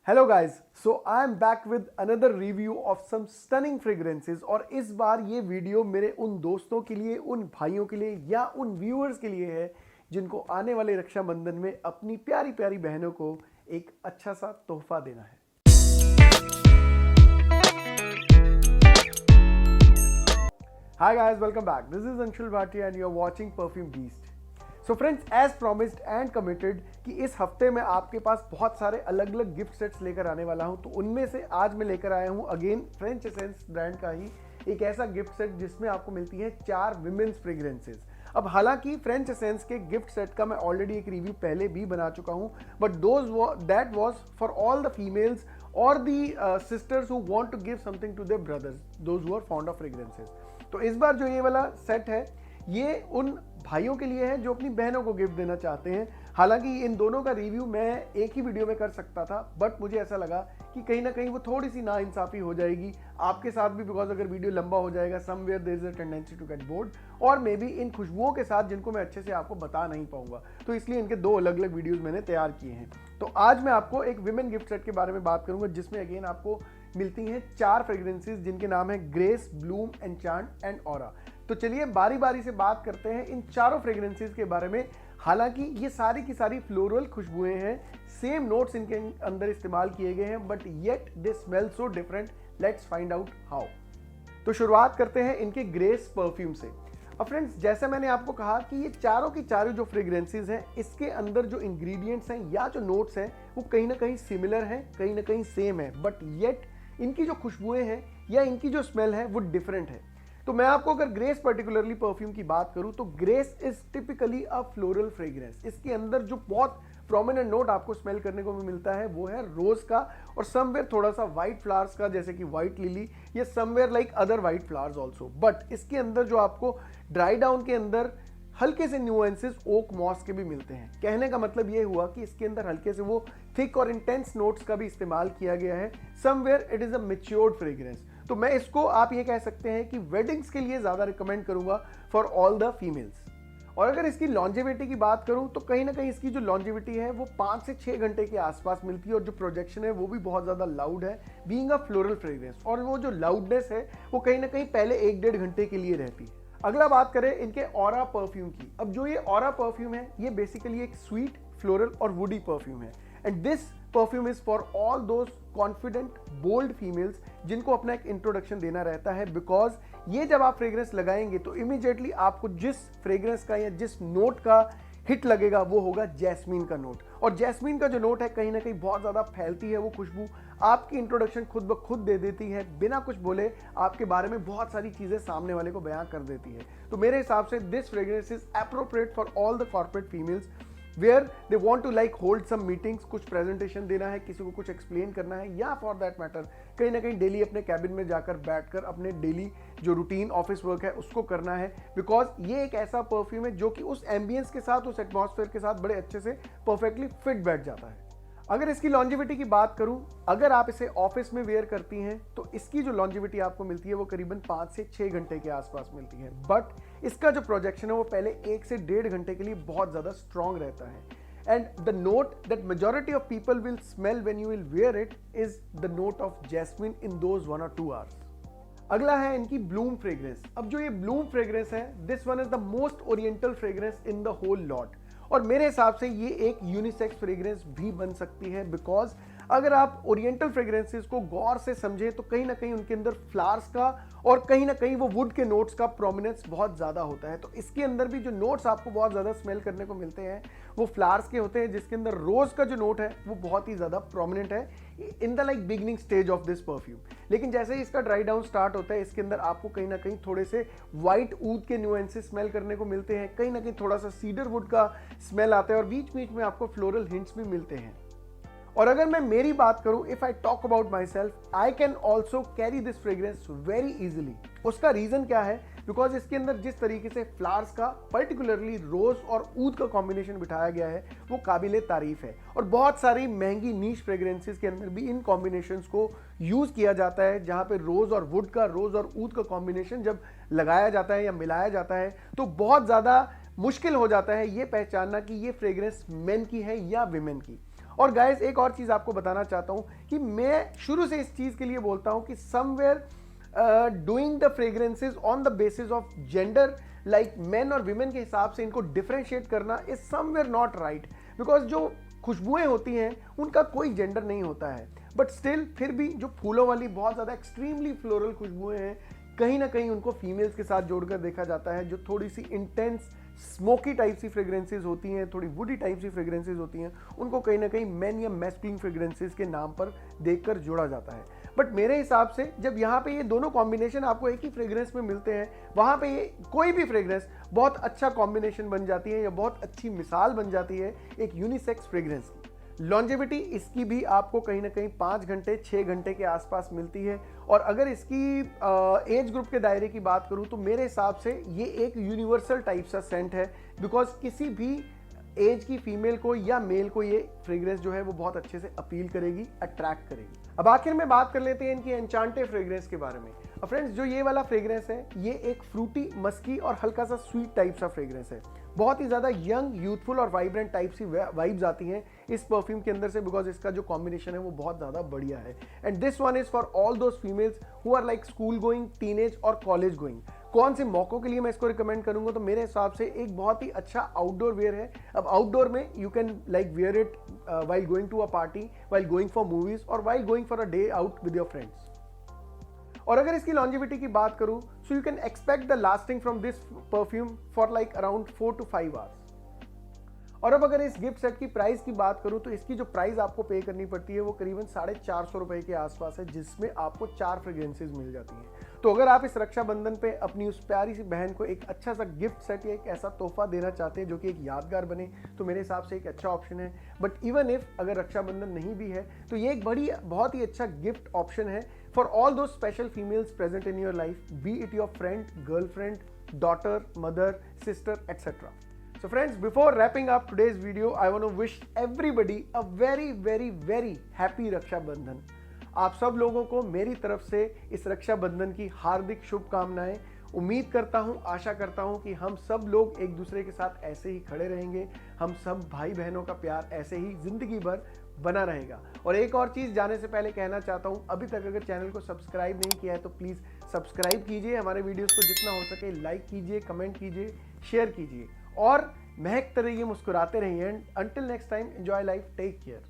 Hello guys, so I am back with another review of some stunning fragrances. और इस बार ये video मेरे उन दोस्तों के लिए, उन भाइयों के लिए या उन व्यूअर्स के लिए है जिनको आने वाले रक्षाबंधन में अपनी प्यारी प्यारी बहनों को एक अच्छा सा तोहफा देना है। Hi guys, welcome back. This is Anshul Bhatia and you're watching Perfume Beast. So friends, as promised and committed कि इस हफ्ते में आपके पास बहुत सारे अलग अलग गिफ्ट सेट्स लेकर आने वाला हूं, तो उनमें से आज मैं लेकर आया हूं अगेन फ्रेंच एसेंस ब्रांड का ही एक ऐसा गिफ्ट सेट जिसमें आपको मिलती है 4 विमेन्स फ्रेग्रेंसेस। अब हालांकि फ्रेंच एसेंस के गिफ्ट सेट का मैं ऑलरेडी एक रिव्यू पहले भी बना चुका हूं, but that was for all the females और the sisters who want to give something to their brothers, those who are fond of fragrances. तो इस बार जो ये वाला सेट है ये उन भाइयों के लिए है जो अपनी बहनों को गिफ्ट देना चाहते हैं। हालांकि इन दोनों का रिव्यू मैं एक ही वीडियो में कर सकता था, बट मुझे ऐसा लगा कि कहीं ना कहीं वो थोड़ी सी नाइंसाफी हो जाएगी आपके साथ भी, बिकॉज अगर वीडियो लंबा हो जाएगा somewhere there is a tendency to get bored, और मे बी इन खुशबुओं के साथ जिनको मैं अच्छे से आपको बता नहीं पाऊंगा, तो इसलिए इनके 2 अलग अलग वीडियोज मैंने तैयार किए हैं। तो आज मैं आपको एक विमेन गिफ्ट सेट के बारे में बात करूंगा जिसमें अगेन आपको मिलती हैं 4 फ्रेग्रेंसेस जिनके नाम है grace, Bloom, enchant and aura. तो चलिए बारी बारी से बात करते हैं इन चारों फ्रेग्रेंसेस के बारे में। हालांकि ये सारी की सारी फ्लोरल खुशबुएं हैं, सेम नोट्स इनके अंदर इस्तेमाल किए गए हैं, but yet they smell so different. Let's find out how. तो शुरुआत करते हैं इनके ग्रेस परफ्यूम से। अब फ्रेंड्स, जैसे मैंने आपको कहा कि ये चारों की चारों जो फ्रेग्रेंसेस हैं इसके अंदर जो इंग्रेडिएंट्स हैं या जो नोट्स हैं वो कहीं ना कहीं सिमिलर हैं, कहीं ना कहीं सेम है, बट येट इनकी जो खुशबुएं हैं या इनकी जो स्मेल है वो डिफरेंट है। तो मैं आपको अगर ग्रेस पर्टिकुलरली परफ्यूम की बात करूं तो grace is typically a floral fragrance. इसके अंदर जो बहुत प्रोमिनेंट नोट आपको स्मेल करने को मिलता है वो है रोज का, और समवेयर थोड़ा सा व्हाइट फ्लावर्स का, जैसे कि व्हाइट लिली, या somewhere like other white flowers also. But इसके अंदर जो आपको ड्राई डाउन के अंदर हल्के से न्यूएंसेस ओक मॉस के भी मिलते हैं। कहने का मतलब ये हुआ कि इसके अंदर हल्के से वो थिक और इंटेंस नोट्स का भी इस्तेमाल किया गया है। Somewhere it is a matured fragrance. तो मैं इसको आप ये कह सकते हैं कि वेडिंग्स के लिए ज्यादा रिकमेंड करूंगा फॉर ऑल द फीमेल्स। और अगर इसकी लॉन्जेविटी की बात करूं तो कहीं ना कहीं इसकी जो लॉन्जेविटी है वो 5 से 6 घंटे के आसपास मिलती है, और जो प्रोजेक्शन है वो भी बहुत ज्यादा लाउड है बीइंग अ फ्लोरल फ्रेग्रेंस, और वो जो लाउडनेस है वो कहीं ना कहीं पहले 1-1.5 घंटे के लिए रहती है। अगला बात करें इनके ऑरा परफ्यूम की। अब जो ये ऑरा परफ्यूम है ये बेसिकली एक स्वीट, फ्लोरल और वुडी परफ्यूम है, and this perfume is for all those confident bold females जिनको अपना एक इंट्रोडक्शन देना रहता है। बिकॉज ये जब आप फ्रेग्रेंस लगाएंगे तो इमीडिएटली आपको जिस फ्रेग्रेंस का या जिस नोट का हिट लगेगा वो होगा जैस्मीन का नोट, और जैस्मीन का जो नोट है कहीं ना कहीं बहुत ज्यादा फैलती है वो खुशबू, आपकी इंट्रोडक्शन खुद ब खुद दे देती है, बिना कुछ बोले आपके बारे में बहुत सारी चीजें सामने वाले को बयां कर देती है। तो मेरे हिसाब से this fragrance is appropriate for all the corporate females where they want to like hold some meetings, कुछ प्रेजेंटेशन देना है, किसी को कुछ एक्सप्लेन करना है, या फॉर दैट मैटर कहीं ना कहीं डेली अपने कैबिन में जाकर बैठकर अपने डेली जो रूटीन ऑफिस वर्क है उसको करना है। बिकॉज ये एक ऐसा परफ्यूम है जो कि उस एम्बियंस के साथ, उस एटमॉस्फेयर के साथ बड़े अच्छे से परफेक्टली फिट बैठ जाता है। अगर इसकी लॉन्जिविटी की बात करूं, अगर आप इसे ऑफिस में वेयर करती हैं तो इसकी जो लॉन्जिविटी आपको मिलती है वो करीबन 5 से 6 घंटे के आसपास मिलती है, बट इसका जो प्रोजेक्शन है वो पहले 1 से 1.5 घंटे के लिए बहुत ज्यादा स्ट्रॉन्ग रहता है। And the note that majority of people will smell when you will wear it is the note of jasmine in those 1 और 2 आवर्स। अगला है इनकी ब्लूम फ्रेग्रेंस। अब जो ये ब्लूम फ्रेग्रेंस है this one is the most oriental fragrance in the whole lot, और मेरे हिसाब से ये एक यूनिसेक्स फ्रेग्रेंस भी बन सकती है। बिकॉज अगर आप ओरिएंटल फ्रेग्रेंसेस को गौर से समझे तो कहीं ना कहीं उनके अंदर फ्लावर्स का और कहीं ना कहीं वो वुड के नोट्स का प्रोमिनेंस बहुत ज्यादा होता है। तो इसके अंदर भी जो नोट्स आपको बहुत ज्यादा स्मेल करने को मिलते हैं वो फ्लावर्स के होते हैं, जिसके अंदर रोज का जो नोट है वो बहुत ही ज्यादा प्रोमिनेंट है in the like beginning stage of this perfume. लेकिन जैसे ही इसका ड्राई डाउन स्टार्ट होता है इसके अंदर आपको कहीं ना कहीं थोड़े से व्हाइट ऊद के न्यूएंसेस स्मेल करने को मिलते हैं, कहीं ना कहीं थोड़ा सा सीडर वुड का स्मेल आता है, और बीच बीच में आपको फ्लोरल हिंट्स भी मिलते हैं। और अगर मैं मेरी बात करूं, if I talk about my self, I can also carry this fragrance very easily. उसका रीजन क्या है? बिकॉज इसके अंदर जिस तरीके से फ्लावर्स का पर्टिकुलरली रोज और ऊद का कॉम्बिनेशन बिठाया गया है वो काबिले तारीफ है, और बहुत सारी महंगी नीश फ्रेग्रेंसेस के अंदर भी इन कॉम्बिनेशंस को यूज किया जाता है, जहां पे रोज और वुड का, रोज और ऊद का कॉम्बिनेशन जब लगाया जाता है या मिलाया जाता है तो बहुत ज्यादा मुश्किल हो जाता है ये पहचानना कि ये फ्रेग्रेंस मेन की है या विमेन की। और गाइस एक और चीज़ आपको बताना चाहता हूँ कि मैं शुरू से इस चीज़ के लिए बोलता हूँ कि somewhere doing the fragrances on the basis of gender, like main और विमेन के हिसाब से इनको डिफरेंशिएट करना is somewhere not right, because जो खुशबुएं होती हैं उनका कोई जेंडर नहीं होता है, बट स्टिल फिर भी जो फूलों वाली बहुत ज़्यादा एक्सट्रीमली फ्लोरल खुशबुएं हैं कहीं ना कहीं उनको फीमेल्स के साथ जोड़कर देखा जाता है। जो थोड़ी सी इंटेंस स्मोकी टाइप सी फ्रेग्रेंसेज होती हैं, थोड़ी वुडी टाइप सी फ्रेग्रेंसेज होती हैं, उनको कहीं ना कहीं मेन या मैस्कुलिन फ्रेग्रेंसेज के नाम पर देखकर जोड़ा जाता है। बट मेरे हिसाब से जब यहाँ पे ये दोनों कॉम्बिनेशन आपको एक ही फ्रेग्रेंस में मिलते हैं, वहाँ पे ये कोई भी फ्रेग्रेंस बहुत अच्छा कॉम्बिनेशन बन जाती है या बहुत अच्छी मिसाल बन जाती है एक यूनिसेक्स फ्रेग्रेंस की। लॉन्जेविटी इसकी भी आपको कहीं ना कहीं 5 घंटे 6 घंटे के आसपास मिलती है। और अगर इसकी एज ग्रुप के दायरे की बात करूं तो मेरे हिसाब से ये एक यूनिवर्सल टाइप सा सेंट है, बिकॉज किसी भी एज की फीमेल को या मेल को ये फ्रेग्रेंस जो है वो बहुत अच्छे से अपील करेगी, अट्रैक्ट करेगी। अब आखिर में बात कर लेते हैं इनकी एन्चांटे फ्रेग्रेंस के बारे में। अब फ्रेंड्स जो ये वाला फ्रेग्रेंस है ये एक फ्रूटी, मस्की और हल्का सा स्वीट टाइप सा फ्रेग्रेंस है। बहुत ही ज़्यादा यंग, यूथफुल और वाइब्रेंट टाइप सी वाइब्स आती हैं इस परफ्यूम के अंदर से, बिकॉज इसका जो कॉम्बिनेशन है वो बहुत ज़्यादा बढ़िया है। And this one is for all those females who are like school going, teenage और कॉलेज गोइंग। कौन से मौकों के लिए मैं इसको रिकमेंड करूंगा, तो मेरे हिसाब से एक बहुत ही अच्छा आउटडोर वेयर है। अब आउटडोर में you can like wear it while going to a party, while going for movies और while going for a day out with your friends। और अगर इसकी longevity की बात करूं, so you can expect the lasting from this perfume for like around 4 to 5 hours। और अब अगर इस गिफ्ट सेट की प्राइस की बात करूं तो इसकी जो प्राइस आपको पे करनी पड़ती है वो करीबन 450 रुपए के आसपास है, जिसमें आपको 4 फ्रेग्रेंसेज मिल जाती हैं। तो अगर आप इस रक्षाबंधन पे अपनी उस प्यारी सी बहन को एक अच्छा सा गिफ्ट सेट या एक ऐसा तोहफा देना चाहते हैं जो कि एक यादगार बने, तो मेरे हिसाब से एक अच्छा ऑप्शन है। बट इवन इफ अगर रक्षाबंधन नहीं भी है तो ये एक बहुत ही अच्छा गिफ्ट ऑप्शन है फॉर ऑल दो special females present in your life, B it your friend, girlfriend, daughter, mother, sister, etc. So friends, before wrapping up today's video, I want to wish everybody a very happy Raksha Bandhan। आप सब लोगों को मेरी तरफ से इस रक्षा बंधन की हार्दिक शुभकामनाएं। उम्मीद करता हूं, आशा करता हूं कि हम सब लोग एक दूसरे के साथ ऐसे ही खड़े रहेंगे, हम सब भाई बहनों का प्यार ऐसे ही जिंदगी भर बना रहेगा। और एक और चीज़ जाने से पहले कहना चाहता हूं, अभी तक अगर चैनल को सब्सक्राइब नहीं किया है तो प्लीज़ सब्सक्राइब कीजिए, हमारे वीडियोस को जितना हो सके लाइक कीजिए, कमेंट कीजिए, शेयर कीजिए और महकते रहिए, मुस्कुराते रहिए। And until next time, enjoy life, take care.